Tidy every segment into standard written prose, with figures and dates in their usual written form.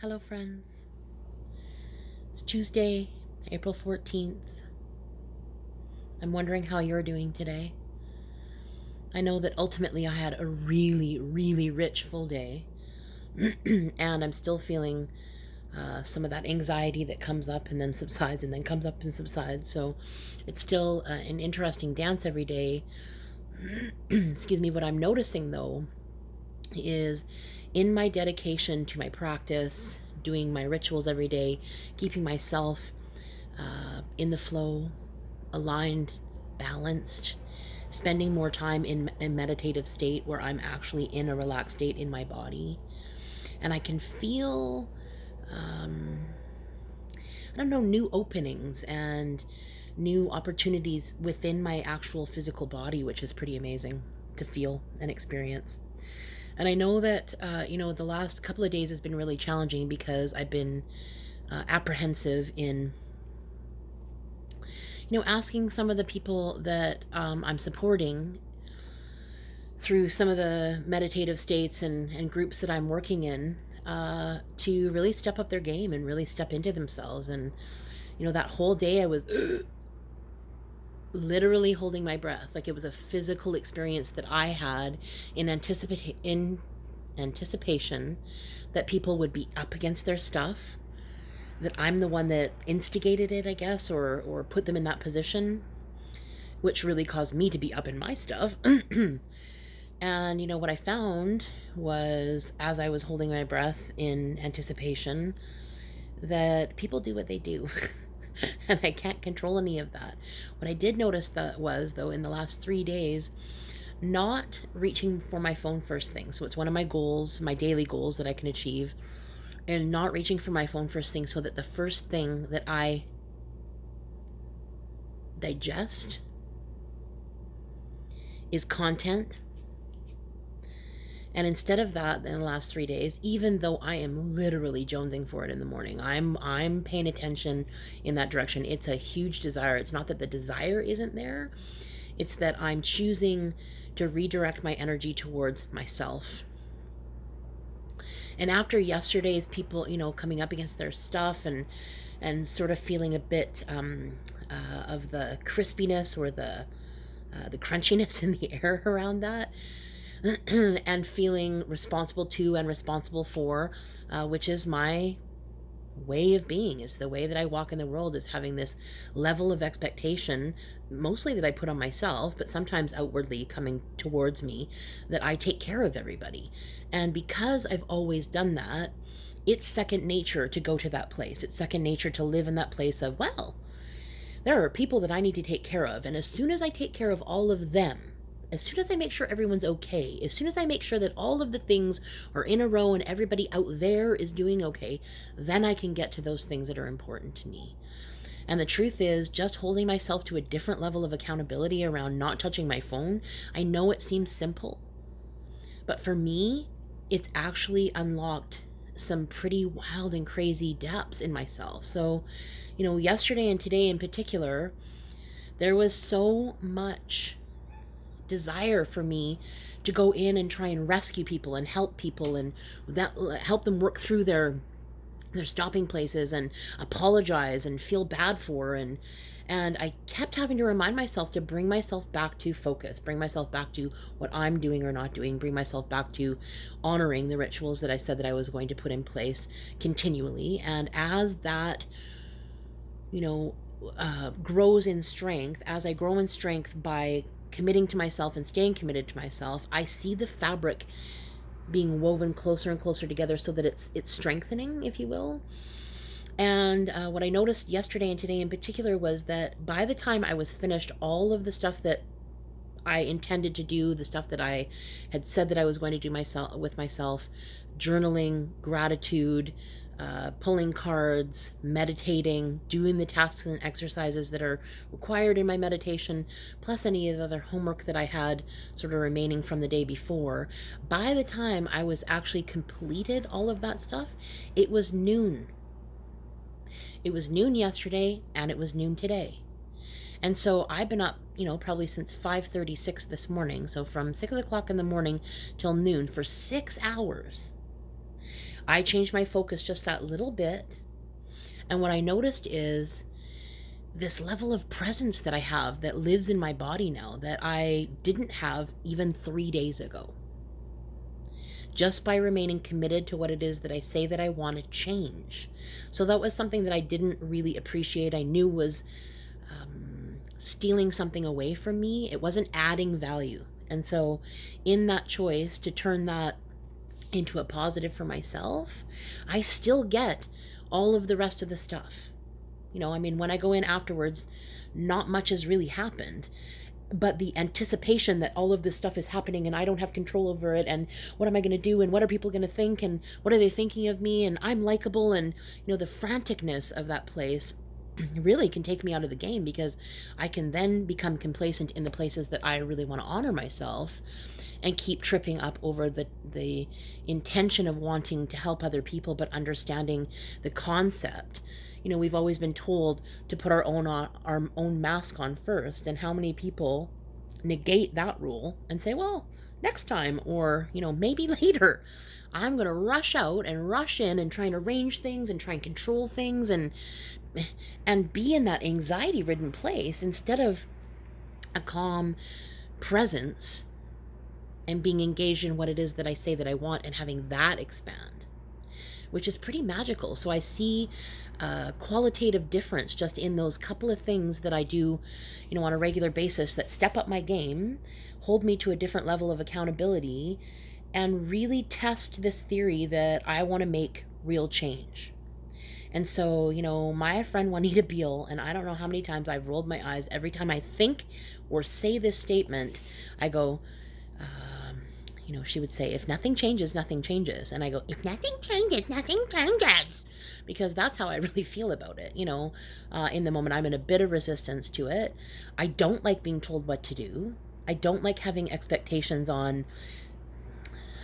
Hello, friends. It's Tuesday, April 14th. I'm wondering how you're doing today. I know that ultimately I had a really, really rich full day, and I'm still feeling some of that anxiety that comes up and then subsides and then comes up and subsides. So it's still an interesting dance every day. Excuse me. What I'm noticing though is in my dedication to my practice, doing my rituals every day, keeping myself in the flow, aligned, balanced, spending more time in a meditative state where I'm actually in a relaxed state in my body. And I can feel, I don't know, new openings and new opportunities within my actual physical body, which is pretty amazing to feel and experience. And I know that, the last couple of days has been really challenging because I've been apprehensive in asking some of the people that I'm supporting through some of the meditative states and groups that I'm working in to really step up their game and really step into themselves. And, that whole day I was literally holding my breath. Like it was a physical experience that I had in anticipation that people would be up against their stuff, that I'm the one that instigated it, I guess, or put them in that position, which really caused me to be up in my stuff. And what I found was, as I was holding my breath in anticipation, that people do what they do. And I can't control any of that. What I did notice that was, though, in the last 3 days, not reaching for my phone first thing. So it's one of my goals, my daily goals that I can achieve, and not reaching for my phone first thing so that the first thing that I digest is content. And instead of that, in the last 3 days, even though I am literally jonesing for it in the morning, I'm paying attention in that direction. It's a huge desire. It's not that the desire isn't there. It's that I'm choosing to redirect my energy towards myself. And after yesterday's people, coming up against their stuff and sort of feeling a bit of the crispiness or the crunchiness in the air around that, and feeling responsible to and responsible for, which is my way of being, is the way that I walk in the world, is having this level of expectation, mostly that I put on myself, but sometimes outwardly coming towards me, that I take care of everybody. And because I've always done that, it's second nature to go to that place. It's second nature to live in that place of, well, there are people that I need to take care of. And as soon as I take care of all of them, as soon as I make sure everyone's okay, as soon as I make sure that all of the things are in a row and everybody out there is doing okay, then I can get to those things that are important to me. And the truth is, just holding myself to a different level of accountability around not touching my phone, I know it seems simple, but for me, it's actually unlocked some pretty wild and crazy depths in myself. So, yesterday and today in particular, there was so much desire for me to go in and try and rescue people and help people and that help them work through their stopping places and apologize and feel bad for, and I kept having to remind myself to bring myself back to focus, bring myself back to what I'm doing or not doing, bring myself back to honoring the rituals that I said that I was going to put in place continually. And as that, grows in strength, as I grow in strength by committing to myself and staying committed to myself, I see the fabric being woven closer and closer together so that it's strengthening, if you will. And what I noticed yesterday and today in particular was that by the time I was finished all of the stuff that I intended to do, the stuff that I had said that I was going to do myself, journaling, gratitude, pulling cards, meditating, doing the tasks and exercises that are required in my meditation, plus any of the other homework that I had sort of remaining from the day before. By the time I was actually completed all of that stuff, it was noon. It was noon yesterday and it was noon today. And so I've been up, probably since 5:36 this morning. So from 6 o'clock in the morning till noon for 6 hours. I changed my focus just that little bit. And what I noticed is this level of presence that I have that lives in my body now that I didn't have even 3 days ago. Just by remaining committed to what it is that I say that I want to change. So that was something that I didn't really appreciate. I knew was stealing something away from me. It wasn't adding value. And so in that choice to turn that into a positive for myself, I still get all of the rest of the stuff. I mean, when I go in afterwards, not much has really happened. But the anticipation that all of this stuff is happening and I don't have control over it, and what am I going to do, and what are people going to think, and what are they thinking of me, and I'm likable, and the franticness of that place really can take me out of the game, because I can then become complacent in the places that I really want to honor myself and keep tripping up over the intention of wanting to help other people, but understanding the concept. We've always been told to put our own mask on first, and how many people negate that rule and say, well, next time, or maybe later, I'm going to rush out and rush in and try and arrange things and try and control things and be in that anxiety-ridden place instead of a calm presence and being engaged in what it is that I say that I want and having that expand, which is pretty magical. So I see a qualitative difference just in those couple of things that I do, on a regular basis that step up my game, hold me to a different level of accountability, and really test this theory that I want to make real change. And so, my friend Juanita Beal, and I don't know how many times I've rolled my eyes every time I think or say this statement. I go, she would say, if nothing changes, nothing changes. And I go, if nothing changes, nothing changes. Because that's how I really feel about it. In the moment, I'm in a bit of resistance to it. I don't like being told what to do. I don't like having expectations on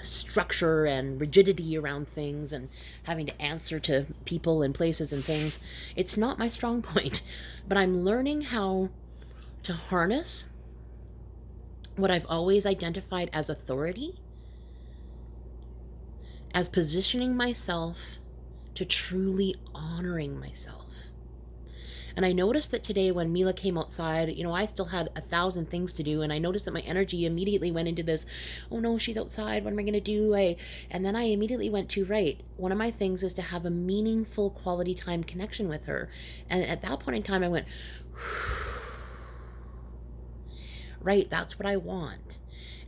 structure and rigidity around things and having to answer to people and places and things. It's not my strong point, but I'm learning how to harness what I've always identified as authority, as positioning myself to truly honoring myself. And I noticed that today when Mila came outside, I still had 1,000 things to do. And I noticed that my energy immediately went into this, oh no, she's outside. What am I going to do? And then I immediately went to, right, one of my things is to have a meaningful quality time connection with her. And at that point in time, I went, right, that's what I want.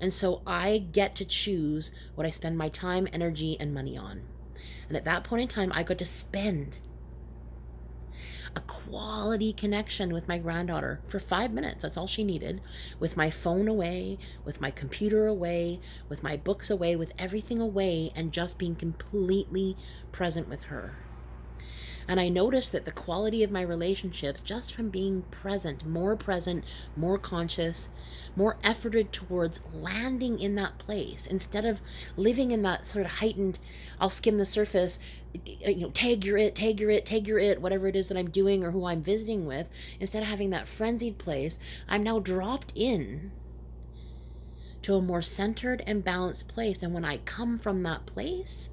And so I get to choose what I spend my time, energy, and money on. And at that point in time, I got to spend a quality connection with my granddaughter for 5 minutes. That's all she needed. With my phone away, with my computer away, with my books away, with everything away, and just being completely present with her. And I noticed that the quality of my relationships, just from being present, more conscious, more efforted towards landing in that place, instead of living in that sort of heightened, I'll skim the surface, tag your it, whatever it is that I'm doing or who I'm visiting with. Instead of having that frenzied place, I'm now dropped in to a more centered and balanced place. And when I come from that place,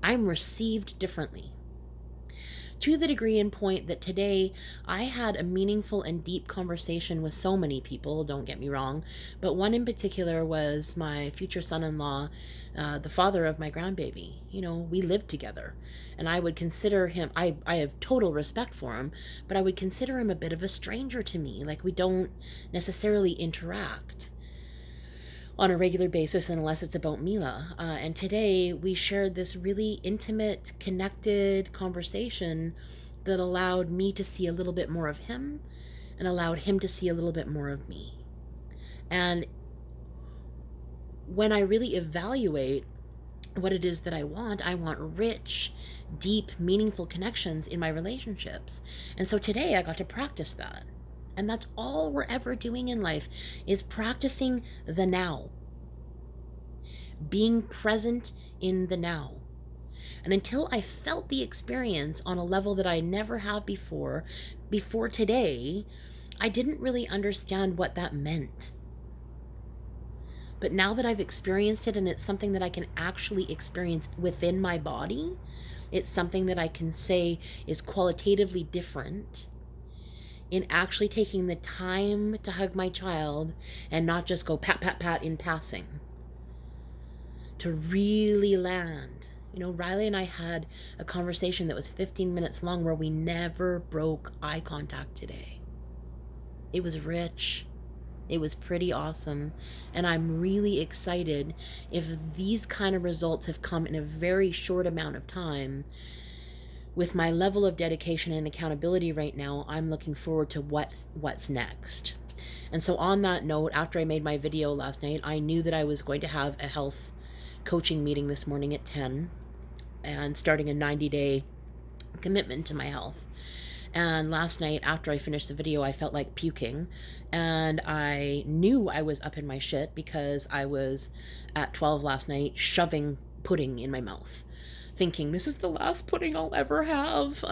I'm received differently. To the degree and point that today I had a meaningful and deep conversation with so many people, don't get me wrong, but one in particular was my future son-in-law, the father of my grandbaby. We lived together, and I would consider him, I have total respect for him, but I would consider him a bit of a stranger to me. Like, we don't necessarily interact on a regular basis unless it's about Mila. And today we shared this really intimate, connected conversation that allowed me to see a little bit more of him and allowed him to see a little bit more of me. And when I really evaluate what it is that I want rich, deep, meaningful connections in my relationships. And so today I got to practice that. And that's all we're ever doing in life, is practicing the now. Being present in the now. And until I felt the experience on a level that I never have before today, I didn't really understand what that meant. But now that I've experienced it and it's something that I can actually experience within my body, it's something that I can say is qualitatively different in actually taking the time to hug my child and not just go pat, pat, pat in passing. To really land. You know, Riley and I had a conversation that was 15 minutes long where we never broke eye contact today. It was rich. It was pretty awesome. And I'm really excited if these kind of results have come in a very short amount of time. With my level of dedication and accountability right now, I'm looking forward to what's next. And so on that note, after I made my video last night, I knew that I was going to have a health coaching meeting this morning at 10 and starting a 90-day commitment to my health. And last night after I finished the video, I felt like puking, and I knew I was up in my shit because I was at 12 last night shoving pudding in my mouth, thinking this is the last pudding I'll ever have,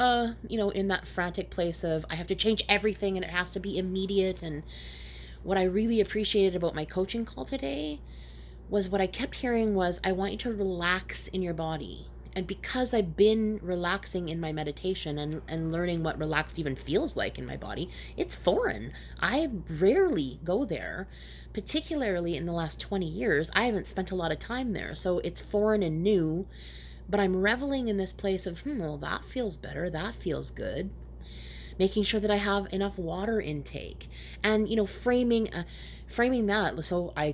in that frantic place of I have to change everything and it has to be immediate. And what I really appreciated about my coaching call today was what I kept hearing was, I want you to relax in your body. And because I've been relaxing in my meditation and learning what relaxed even feels like in my body, it's foreign. I rarely go there, particularly in the last 20 years. I haven't spent a lot of time there. So it's foreign and new, but I'm reveling in this place of, well, that feels better. That feels good. Making sure that I have enough water intake and, framing that. So I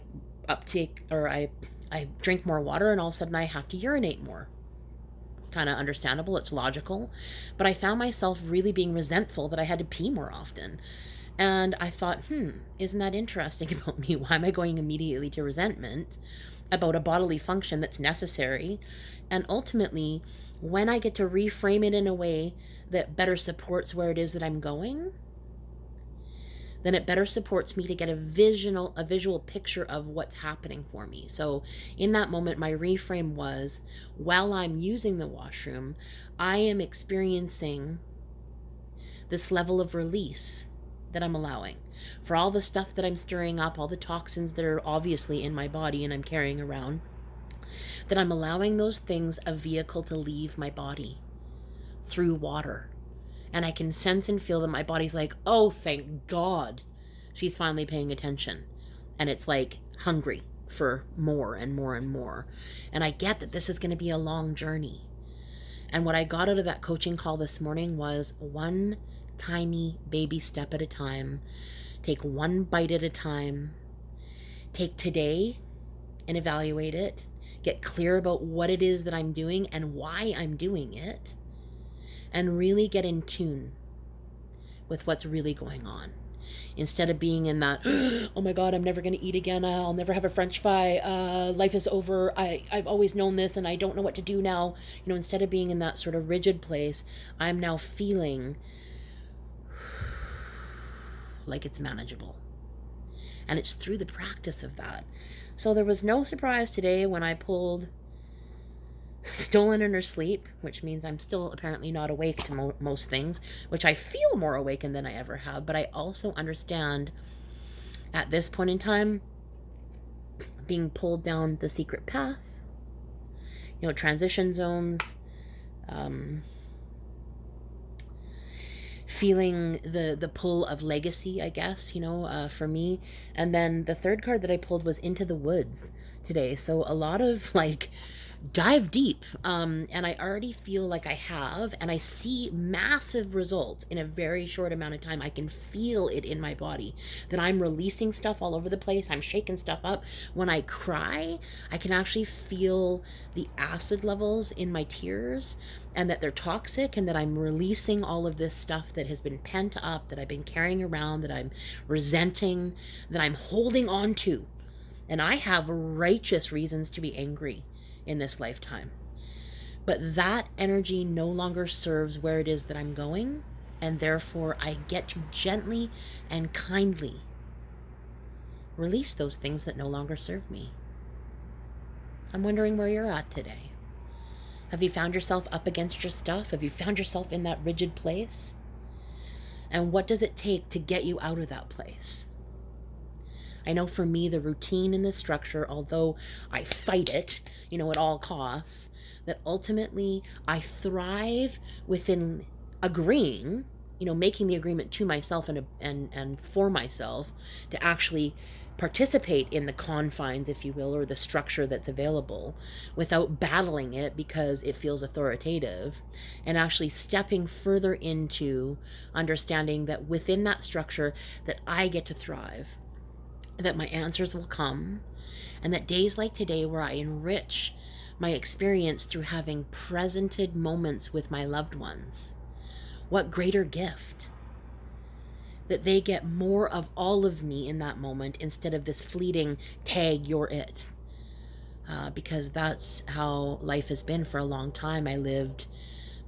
drink more water and all of a sudden I have to urinate more. Kind of understandable, it's logical, but I found myself really being resentful that I had to pee more often. And I thought, isn't that interesting about me? Why am I going immediately to resentment about a bodily function that's necessary? And ultimately, when I get to reframe it in a way that better supports where it is that I'm going, then it better supports me to get a visual picture of what's happening for me. So in that moment, my reframe was, while I'm using the washroom, I am experiencing this level of release that I'm allowing for all the stuff that I'm stirring up, all the toxins that are obviously in my body and I'm carrying around, that I'm allowing those things a vehicle to leave my body through water. And I can sense and feel that my body's like, oh, thank God she's finally paying attention. And it's like hungry for more and more and more. And I get that this is going to be a long journey. And what I got out of that coaching call this morning was one tiny baby step at a time. Take one bite at a time. Take today and evaluate it. Get clear about what it is that I'm doing and why I'm doing it. And really get in tune with what's really going on. Instead of being in that, oh my God, I'm never going to eat again. I'll never have a French fry. Life is over. I've always known this and I don't know what to do now. Instead of being in that sort of rigid place, I'm now feeling like it's manageable. And it's through the practice of that. So there was no surprise today when I pulled stolen in her sleep, which means I'm still apparently not awake to most things, which I feel more awakened than I ever have. But I also understand at this point in time, being pulled down the secret path, transition zones, feeling the pull of legacy, I guess, for me. And then the third card that I pulled was Into the Woods today. So a lot of dive deep, and I already feel like I have, and I see massive results in a very short amount of time. I can feel it in my body that I'm releasing stuff all over the place. I'm shaking stuff up. When I cry, I can actually feel the acid levels in my tears and that they're toxic, and that I'm releasing all of this stuff that has been pent up, that I've been carrying around, that I'm resenting, that I'm holding on to. And I have righteous reasons to be angry in this lifetime. But that energy no longer serves where it is that I'm going, and therefore I get to gently and kindly release those things that no longer serve me. I'm wondering where you're at today. Have you found yourself up against your stuff? Have you found yourself in that rigid place? And what does it take to get you out of that place? I know for me, the routine and the structure, although I fight it, at all costs, that ultimately I thrive within agreeing, making the agreement to myself and for myself to actually participate in the confines, if you will, or the structure that's available without battling it because it feels authoritative, and actually stepping further into understanding that within that structure that I get to thrive, that my answers will come, and that days like today where I enrich my experience through having presented moments with my loved ones, what greater gift that they get more of all of me in that moment instead of this fleeting tag, you're it. Because that's how life has been for a long time. I lived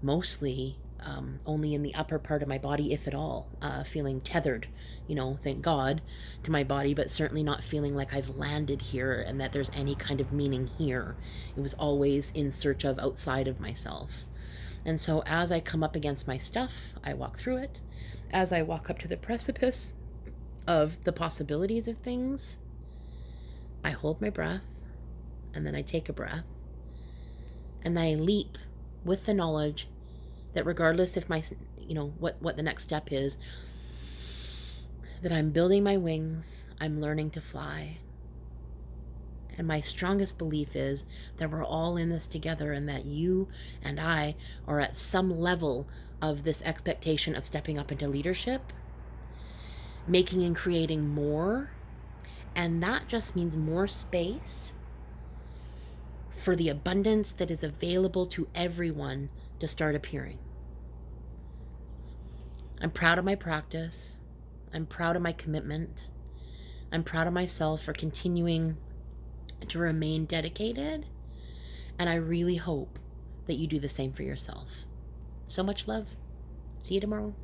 mostly only in the upper part of my body, if at all, feeling tethered, thank God, to my body, but certainly not feeling like I've landed here and that there's any kind of meaning here. It was always in search of outside of myself. And so as I come up against my stuff, I walk through it. As I walk up to the precipice of the possibilities of things, I hold my breath, and then I take a breath, and I leap with the knowledge that regardless if what the next step is, that I'm building my wings, I'm learning to fly. And my strongest belief is that we're all in this together, and that you and I are at some level of this expectation of stepping up into leadership, making and creating more. And that just means more space for the abundance that is available to everyone to start appearing. I'm proud of my practice. I'm proud of my commitment. I'm proud of myself for continuing to remain dedicated. And I really hope that you do the same for yourself. So much love. See you tomorrow.